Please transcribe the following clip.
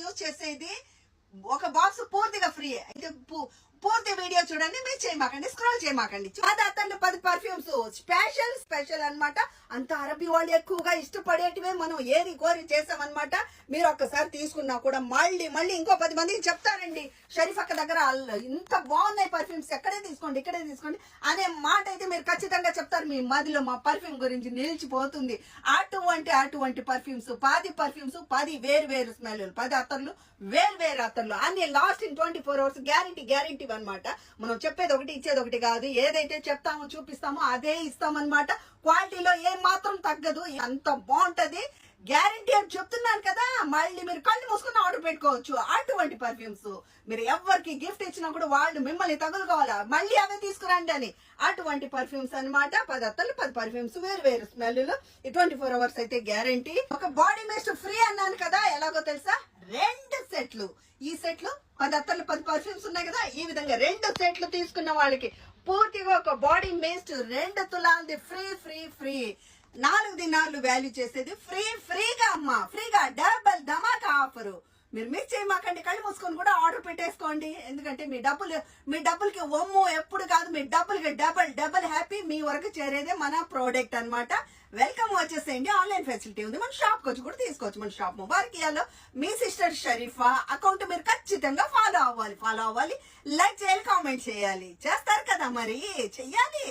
Use చేసేది ఒక box పూర్తిగా ఫ్రీ. అయితే పూర్తి వీడియో చూడండి, మీరు చేయమాకండి, స్క్రోల్ చేయమాకండి. 10 అత్తర్లు 10 పర్ఫ్యూమ్స్ స్పెషల్ అన్నమాట. అంత అరబీ వాళ్ళు ఎక్కువగా ఇష్టపడేటివే మనం ఏరి కోరి చేసామన్నమాట. మీరు ఒక్కసారి తీసుకున్నా కూడా మళ్ళీ ఇంకో 10 మందికి చెప్తారండి, షరీఫ్ అక్క దగ్గర ఇంత బాగున్నాయి పర్ఫ్యూమ్స్, ఇక్కడే తీసుకోండి అనే మాట అయితే మీరు ఖచ్చితంగా చెప్తారు. మీ మదిలో మా పర్ఫ్యూమ్ గురించి నిలిచిపోతుంది. అటువంటి పర్ఫ్యూమ్స్ 10 పర్ఫ్యూమ్స్ 10 వేరు స్మెల్, 10 అత్తర్లు వేరు అత్తర్లు అన్ని లాస్ట్ ఇన్ 24 hours గ్యారంటీ అన్నమాట. మనం చెప్పేది ఒకటి ఇచ్చేది ఒకటి కాదు. ఏదైతే చెప్తామో చూపిస్తామో అదే ఇస్తామన్నమాట. క్వాలిటీలో ఏ మాత్రం తగ్గదు, అంత బాగుంటది. గ్యారంటీ అని చెప్తున్నాను కదా, మళ్ళీ మీరు కళ్ళు మూసుకుని ఆర్డర్ పెట్టుకోవచ్చు. అటువంటి పర్ఫ్యూమ్స్ మీరు ఎవరికి గిఫ్ట్ ఇచ్చినా కూడా వాళ్ళు మిమ్మల్ని తగులుకోవాలా, మళ్ళీ అవే తీసుకురండి అని. అటువంటి పర్ఫ్యూమ్స్ అన్నమాట. 10 అత్తర్లు 10 పర్ఫ్యూమ్స్ వేరు స్మెల్, 24 hours అయితే గ్యారంటీ. ఒక బాడీ మిస్ట్ ఫ్రీ అన్నాను కదా, ఎలాగో తెలుసా? 2 సెట్లు. ఈ సెట్లు 10 అత్తర్లు 10 పర్ఫ్యూమ్స్ ఉన్నాయి కదా, ఈ విధంగా 2 సెట్లు తీసుకున్న వాళ్ళకి పూర్తిగా ఒక బాడీ మిస్ట్ 2 తులాలది ఫ్రీ. 4 దినాలు వాల్యూ చేసేది ఫ్రీగా అమ్మా, ఫ్రీగా డబల్ ధమాకా ఆఫరు. మీరు మిస్ చేయమాకండి, కళ్ళు మూసుకొని కూడా ఆర్డర్ పెట్టేసుకోండి. ఎందుకంటే మీ డబ్బులకి ఒమ్ము ఎప్పుడు కాదు, మీ డబ్బులకి డబల్ హ్యాపీ. మీ వరకు చేరేదే మన ప్రోడక్ట్ అన్నమాట. వెల్కమ్ వచ్చేసేయండి. ఆన్లైన్ ఫెసిలిటీ ఉంది, మన షాప్ వచ్చి కూడా తీసుకోవచ్చు. మన షాప్ ముబారకియాలో మీ సిస్టర్ షరీఫా అకౌంట్ మీరు ఖచ్చితంగా ఫాలో అవ్వాలి. లైక్ చేయాలి, కామెంట్ చేయాలి. చేస్తారు కదా, మరి చెయ్యాలి.